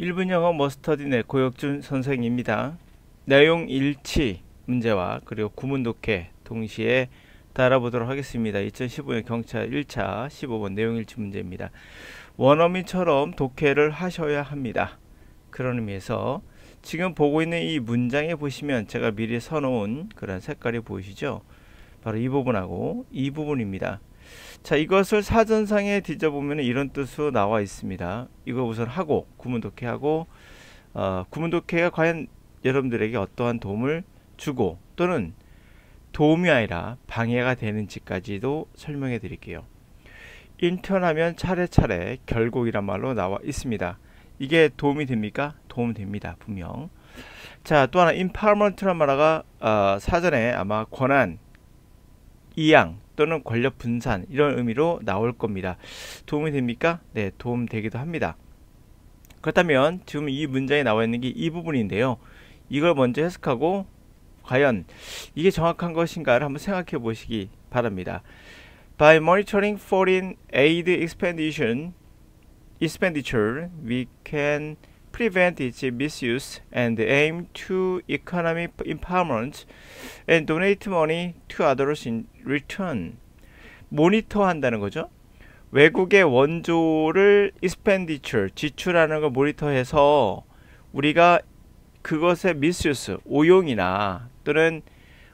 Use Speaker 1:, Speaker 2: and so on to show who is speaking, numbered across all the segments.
Speaker 1: 1분 영어 머스터디넷 고혁준 선생입니다. 내용 일치 문제와 그리고 구문 독해 동시에 따라보도록 하겠습니다. 2015년 경찰 1차 15번 내용 일치 문제입니다. 원어민처럼 독해를 하셔야 합니다. 그런 의미에서 지금 보고 있는 이 문장에 보시면 제가 미리 써놓은 그런 색깔이 보이시죠? 바로 이 부분하고 이 부분입니다. 자, 이것을 사전상에 뒤져보면 이런 뜻으로 나와 있습니다. 이거 우선 하고 구문 독해하고 구문 독해가 과연 여러분들에게 어떠한 도움을 주고 또는 도움이 아니라 방해가 되는지까지도 설명해 드릴게요. 인턴하면 차례차례 결국이란 말로 나와 있습니다. 이게 도움이 됩니까? 도움 됩니다. 분명. 자, 또 하나 empowerment란 말가 사전에 아마 권한, 이양 또는 권력 분산 이런 의미로 나올 겁니다. 도움이 됩니까? 네, 도움 되기도 합니다. 그렇다면 지금 이 문장에 나와 있는 게 이 부분인데요. 이걸 먼저 해석하고 과연 이게 정확한 것인가를 한번 생각해 보시기 바랍니다. By monitoring foreign aid expenditure, we can prevent its misuse and aim to economic empowerment and donate money to others in return. 모니터 한다는 거죠. 외국의 원조를 expenditure, 지출하는 걸 모니터해서 우리가 그것의 misuse, 오용이나 또는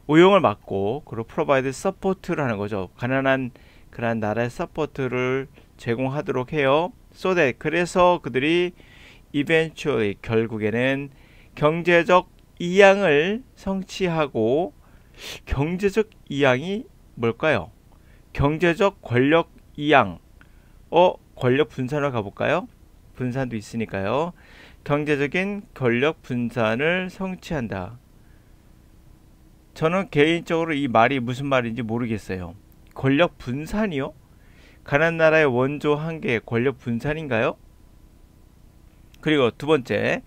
Speaker 1: 오용을 막고 그리고 provide support를 하는 거죠. 가난한 그런 나라의 서포트를 제공하도록 해요. So that, 그래서 그들이 eventually, 결국에는 경제적 이양을 성취하고, 경제적 이양이 뭘까요? 경제적 권력 이양. 권력 분산을 가볼까요? 분산도 있으니까요. 경제적인 권력 분산을 성취한다. 저는 개인적으로 이 말이 무슨 말인지 모르겠어요. 권력 분산이요? 가난한 나라의 원조 한 개의 권력 분산인가요? 그리고 두 번째,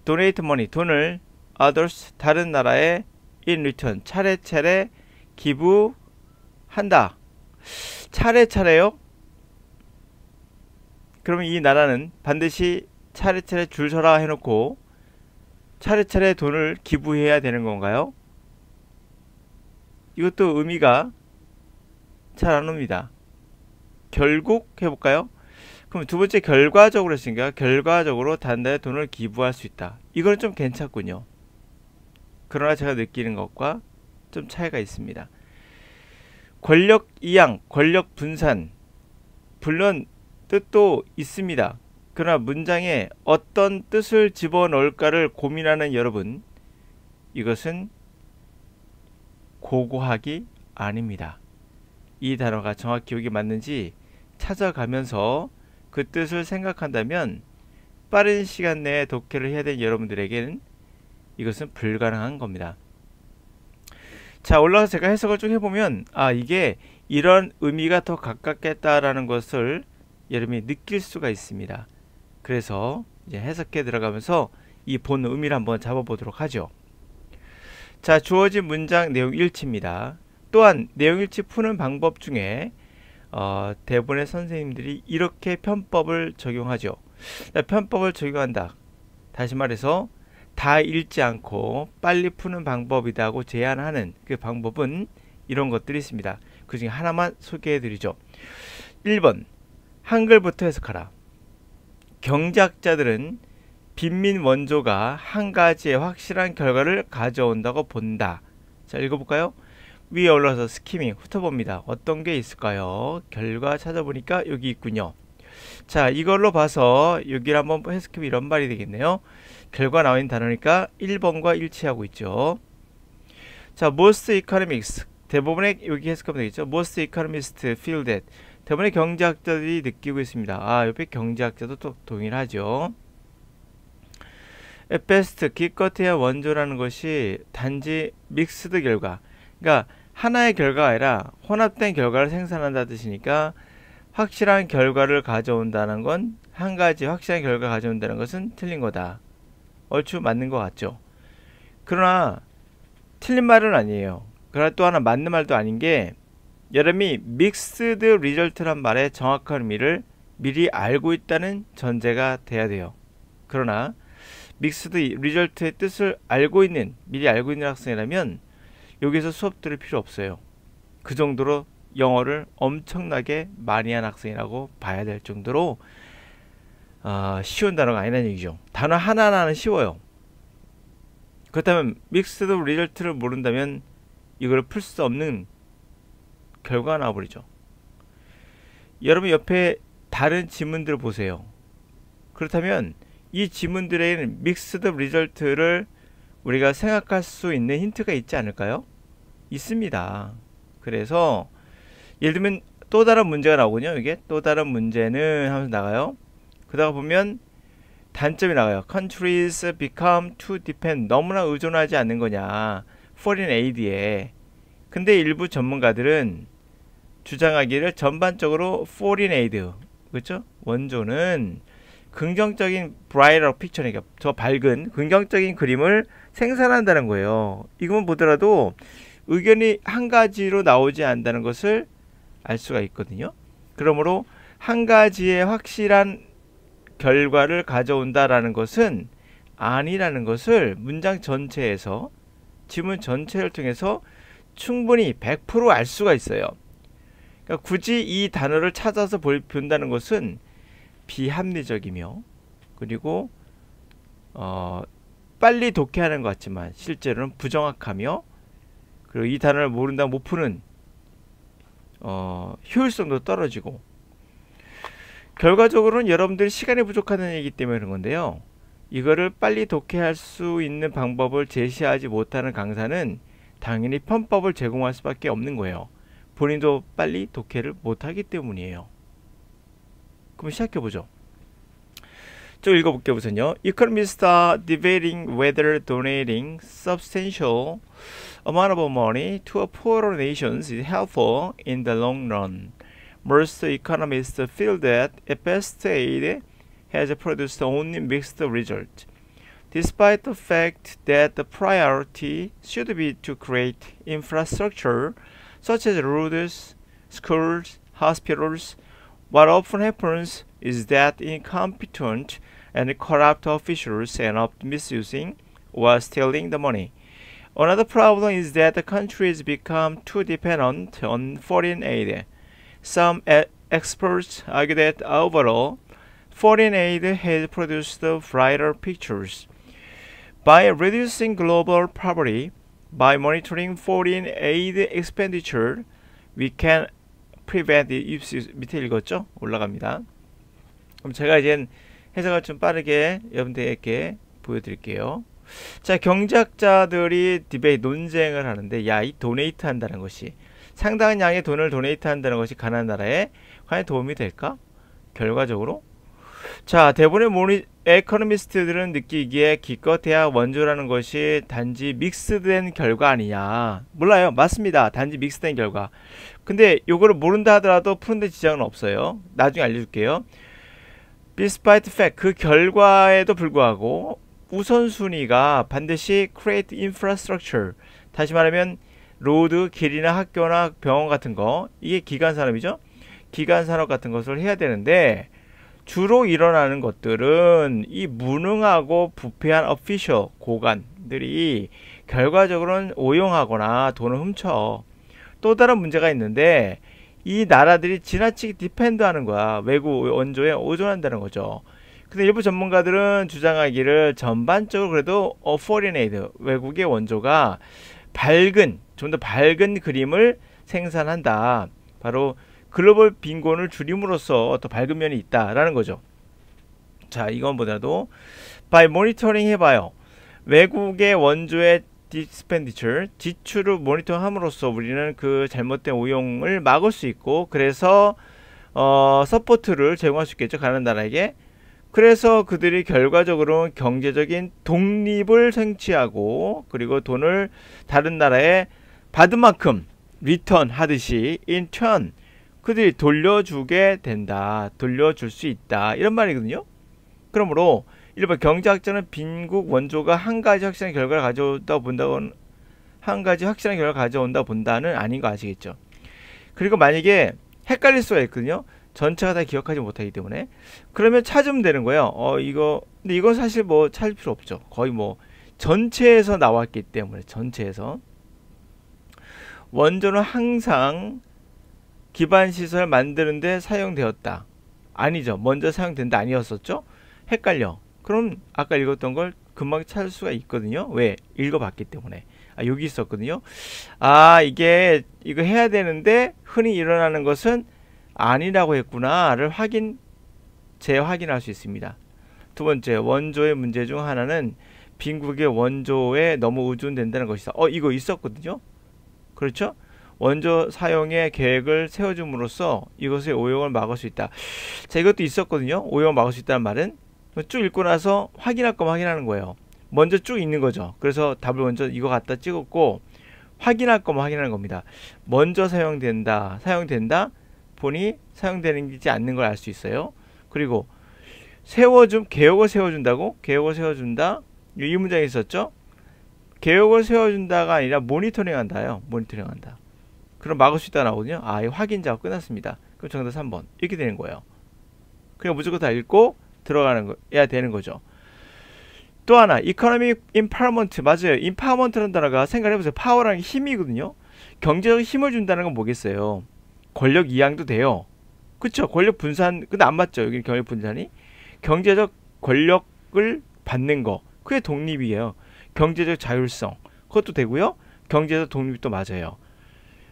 Speaker 1: donate money, 돈을 others, 다른 나라에 in return, 차례차례 기부한다. 차례차례요? 그러면 이 나라는 반드시 차례차례 줄 서라 해놓고 차례차례 돈을 기부해야 되는 건가요? 이것도 의미가 잘 안 옵니다. 결국 해볼까요? 그럼 두 번째 결과적으로 했으니까 결과적으로 단단히 돈을 기부할 수 있다. 이건 좀 괜찮군요. 그러나 제가 느끼는 것과 좀 차이가 있습니다. 권력 이양, 권력 분산, 물론 뜻도 있습니다. 그러나 문장에 어떤 뜻을 집어넣을까를 고민하는 여러분, 이것은 고고학이 아닙니다. 이 단어가 정확히 여기 맞는지 찾아가면서 그 뜻을 생각한다면 빠른 시간 내에 독해를 해야 되는 여러분들에게는 이것은 불가능한 겁니다. 자, 올라가서 제가 해석을 좀 해보면 이게 이런 의미가 더 가깝겠다라는 것을 여러분이 느낄 수가 있습니다. 그래서 이제 해석해 들어가면서 이 본 의미를 한번 잡아보도록 하죠. 자, 주어진 문장 내용 일치입니다. 또한 내용 일치 푸는 방법 중에 대부분의 선생님들이 이렇게 편법을 적용하죠. 편법을 적용한다. 다시 말해서 다 읽지 않고 빨리 푸는 방법이라고 제안하는 그 방법은 이런 것들이 있습니다. 그 중에 하나만 소개해 드리죠. 1번, 한글부터 해석하라. 경제학자들은 빈민 원조가 한 가지의 확실한 결과를 가져온다고 본다. 자, 읽어볼까요? 위에 올라서 스키밍 훑어봅니다. 어떤 게 있을까요? 결과 찾아보니까 여기 있군요. 자, 이걸로 봐서 여기를 한번 해석해보면 이런 말이 되겠네요. 결과 나와 있는 단어니까 1번과 일치하고 있죠. 자, most economists, 대부분의 여기 해석하면 되겠죠. most economists feel that, 대부분의 경제학자들이 느끼고 있습니다. 옆에 경제학자도 또 동일하죠. at best, 기껏해야 원조라는 것이 단지 믹스드 결과, 그러니까 하나의 결과가 아니라 혼합된 결과를 생산한다는 뜻이니까 확실한 결과를 가져온다는 건, 한 가지 확실한 결과를 가져온다는 것은 틀린 거다. 얼추 맞는 것 같죠. 그러나 틀린 말은 아니에요. 그러나 또 하나 맞는 말도 아닌 게, 여러분이 믹스드 리절트란 말의 정확한 의미를 미리 알고 있다는 전제가 돼야 돼요. 그러나 믹스드 리절트의 뜻을 알고 있는, 미리 알고 있는 학생이라면 여기서 수업 들을 필요 없어요. 그 정도로 영어를 엄청나게 많이 한 학생이라고 봐야 될 정도로 쉬운 단어가 아니라는 얘기죠. 단어 하나하나는 쉬워요. 그렇다면 믹스드 리절트를 모른다면 이걸 풀 수 없는 결과가 나와버리죠. 여러분 옆에 다른 지문들 보세요. 그렇다면 이 지문들에는 믹스드 리절트를 우리가 생각할 수 있는 힌트가 있지 않을까요? 있습니다. 그래서 예를 들면 또 다른 문제가 나오군요. 이게 또 다른 문제는 하면서 나가요. 그러다가 보면 단점이 나가요. Countries become too dependent. 너무나 의존하지 않는 거냐. Foreign aid에. 근데 일부 전문가들은 주장하기를 전반적으로 Foreign aid, 그렇죠? 원조는 긍정적인 brighter picture, 더 밝은 긍정적인 그림을 생산한다는 거예요. 이것만 보더라도 의견이 한 가지로 나오지 않는다는 것을 알 수가 있거든요. 그러므로 한 가지의 확실한 결과를 가져온다라는 것은 아니라는 것을 문장 전체에서, 지문 전체를 통해서 충분히 100% 알 수가 있어요. 그러니까 굳이 이 단어를 찾아서 본다는 것은 비합리적이며, 그리고 빨리 독해하는 것 같지만 실제로는 부정확하며, 그리고 이 단어를 모른다고 못 푸는 효율성도 떨어지고, 결과적으로는 여러분들이 시간이 부족하다는 얘기 때문에 그런 건데요. 이거를 빨리 독해할 수 있는 방법을 제시하지 못하는 강사는 당연히 편법을 제공할 수밖에 없는 거예요. 본인도 빨리 독해를 못하기 때문이에요. 그럼 시작해보죠. 좀 읽어볼게요. 우선요. Economists are debating whether donating substantial amount of money to poorer nations is helpful in the long run. Most economists feel that at best aid has produced only mixed results, despite the fact that the priority should be to create infrastructure such as roads, schools, hospitals. What often happens is that incompetent and corrupt officials end up misusing or stealing the money. Another problem is that the countries become too dependent on foreign aid. Some experts argue that overall, foreign aid has produced brighter pictures. By reducing global poverty, by monitoring foreign aid expenditure, we can prevent it. 밑에 읽었죠? 올라갑니다. 그럼 제가 이제 해석을 좀 빠르게 여러분들에게 보여드릴게요. 자, 경제학자들이 디베이트, 논쟁을 하는데, 야, 이 도네이트 한다는 것이, 상당한 양의 돈을 도네이트 한다는 것이 가난한 나라에 과연 도움이 될까? 결과적으로? 자, 대부분의 에코노미스트들은 느끼기에 기껏해야 원조라는 것이 단지 믹스된 결과 아니냐. 몰라요. 맞습니다. 단지 믹스된 결과. 근데 요거를 모른다 하더라도 푸는데 지장은 없어요. 나중에 알려줄게요. Despite fact, 그 결과에도 불구하고 우선순위가 반드시 create infrastructure, 다시 말하면 로드, 길이나 학교나 병원 같은 거, 이게 기간산업이죠. 기간산업 같은 것을 해야 되는데, 주로 일어나는 것들은 이 무능하고 부패한 어피셜, 고관들이 결과적으로는 오용하거나 돈을 훔쳐. 또 다른 문제가 있는데, 이 나라들이 지나치게 디펜드하는 거야. 외국 원조에 의존한다는 거죠. 근데 일부 전문가들은 주장하기를 전반적으로 그래도 foreign aid, 외국의 원조가 좀 더 밝은 그림을 생산한다. 바로 글로벌 빈곤을 줄임으로써 더 밝은 면이 있다라는 거죠. 자, 이건보다도 by monitoring 해봐요. 외국의 원조의 expenditure, 지출을 모니터함으로써 우리는 그 잘못된 오용을 막을 수 있고, 그래서 서포트를 제공할 수 있겠죠, 가난한 나라에게. 그래서 그들이 결과적으로 경제적인 독립을 생취하고, 그리고 돈을 다른 나라에 받은 만큼 리턴 하듯이 in turn 그들이 돌려주게 된다, 돌려줄 수 있다, 이런 말이거든요. 그러므로 일반 경제학자는 빈국 원조가 한 가지 확실한 결과를 가져온다 본다는 아닌 거 아시겠죠. 그리고 만약에 헷갈릴 수가 있거든요. 전체가 다 기억하지 못하기 때문에. 그러면 찾으면 되는 거예요. 근데 이건 사실 뭐 찾을 필요 없죠. 거의 뭐 전체에서 나왔기 때문에. 전체에서 원조는 항상 기반 시설 만드는데 사용되었다. 아니죠. 먼저 사용된다 아니었었죠? 헷갈려. 그럼 아까 읽었던 걸 금방 찾을 수가 있거든요. 왜? 읽어봤기 때문에. 여기 있었거든요. 이게 이거 해야 되는데 흔히 일어나는 것은 아니라고 했구나를 재확인할 수 있습니다. 두 번째, 원조의 문제 중 하나는 빈국의 원조에 너무 의존된다는 것이다. 이거 있었거든요. 그렇죠? 원조 사용의 계획을 세워줌으로써 이것의 오용을 막을 수 있다. 자, 이것도 있었거든요. 오용을 막을 수 있다는 말은 쭉 읽고 나서 확인할 거면 확인하는 거예요. 먼저 쭉 읽는 거죠. 그래서 답을 먼저 이거 갖다 찍었고 확인할 거면 확인하는 겁니다. 먼저 사용된다 보니 사용되는지 않는 걸 알 수 있어요. 그리고 계획을 세워준다고? 계획을 세워준다. 이 문장이 있었죠. 계획을 세워준다가 아니라 모니터링한다요. 모니터링한다. 그럼 막을 수 있다 나오거든요. 이 확인 작업 끝났습니다. 그럼 정답 3번 이렇게 되는 거예요. 그냥 무조건 다 읽고 들어가야 되는 거죠. 또 하나, economic empowerment. 맞아요. empowerment라는 단어가 생각해보세요. 파워라는 게 힘이거든요. 경제적 힘을 준다는 건 뭐겠어요? 권력 이양도 돼요. 그쵸? 권력 분산, 근데 안 맞죠? 여기 권력 분산이. 경제적 권력을 받는 거. 그게 독립이에요. 경제적 자율성. 그것도 되고요. 경제적 독립도 맞아요.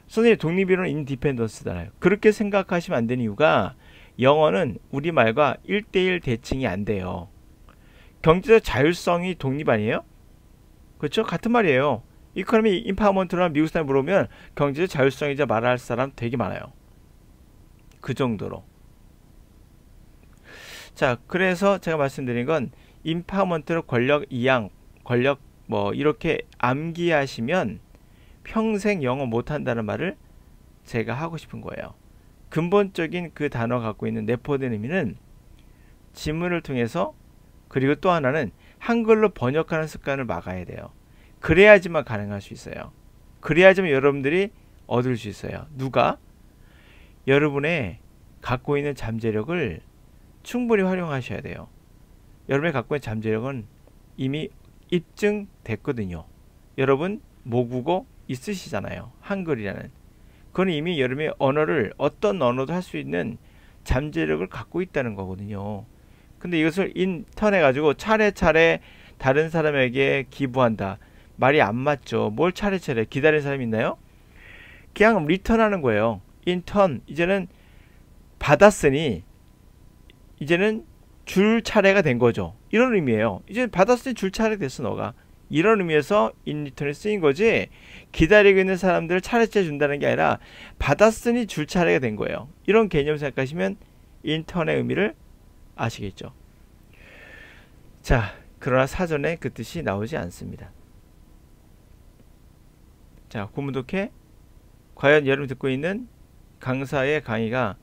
Speaker 1: 선생님, 독립이론은 인디펜던스잖아요. 그렇게 생각하시면 안 되는 이유가 영어는 우리말과 1대1 대칭이 안 돼요. 경제적 자율성이 독립 아니에요? 그렇죠? 같은 말이에요. 이코노미 임파워먼트랑 미국 사람 물어보면 경제적 자율성이자 말할 사람 되게 많아요. 그 정도로. 자, 그래서 제가 말씀드린 건 임파워먼트로 권력 이양, 권력 뭐 이렇게 암기하시면 평생 영어 못한다는 말을 제가 하고 싶은 거예요. 근본적인 그 단어가 갖고 있는 내포된 의미는 지문을 통해서, 그리고 또 하나는 한글로 번역하는 습관을 막아야 돼요. 그래야지만 가능할 수 있어요. 그래야지만 여러분들이 얻을 수 있어요. 누가? 여러분의 갖고 있는 잠재력을 충분히 활용하셔야 돼요. 여러분이 갖고 있는 잠재력은 이미 입증됐거든요. 여러분 모국어 있으시잖아요. 한글이라는. 그건 이미 여러분의 언어를 어떤 언어도 할 수 있는 잠재력을 갖고 있다는 거거든요. 근데 이것을 인턴해 가지고 차례차례 다른 사람에게 기부한다. 말이 안 맞죠. 뭘 차례차례 기다리는 사람이 있나요? 그냥 리턴하는 거예요. 인턴, 이제는 받았으니 이제는 줄 차례가 된 거죠. 이런 의미예요. 이제 받았으니 줄 차례 됐어 너가. 이런 의미에서 인리턴이 쓰인 거지, 기다리고 있는 사람들을 차례차례 준다는 게 아니라 받았으니 줄 차례가 된 거예요. 이런 개념 생각하시면 인턴의 의미를 아시겠죠. 자, 그러나 사전에 그 뜻이 나오지 않습니다. 자, 구문독해. 과연 여러분 듣고 있는 강사의 강의가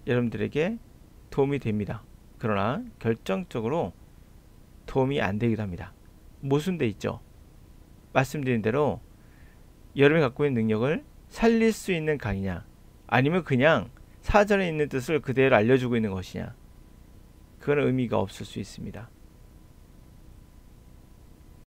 Speaker 1: 여러분들에게 도움이 됩니다. 그러나 결정적으로 도움이 안 되기도 합니다. 모순돼 있죠. 말씀드린 대로 여러분이 갖고 있는 능력을 살릴 수 있는 강의냐, 아니면 그냥 사전에 있는 뜻을 그대로 알려주고 있는 것이냐, 그건 의미가 없을 수 있습니다.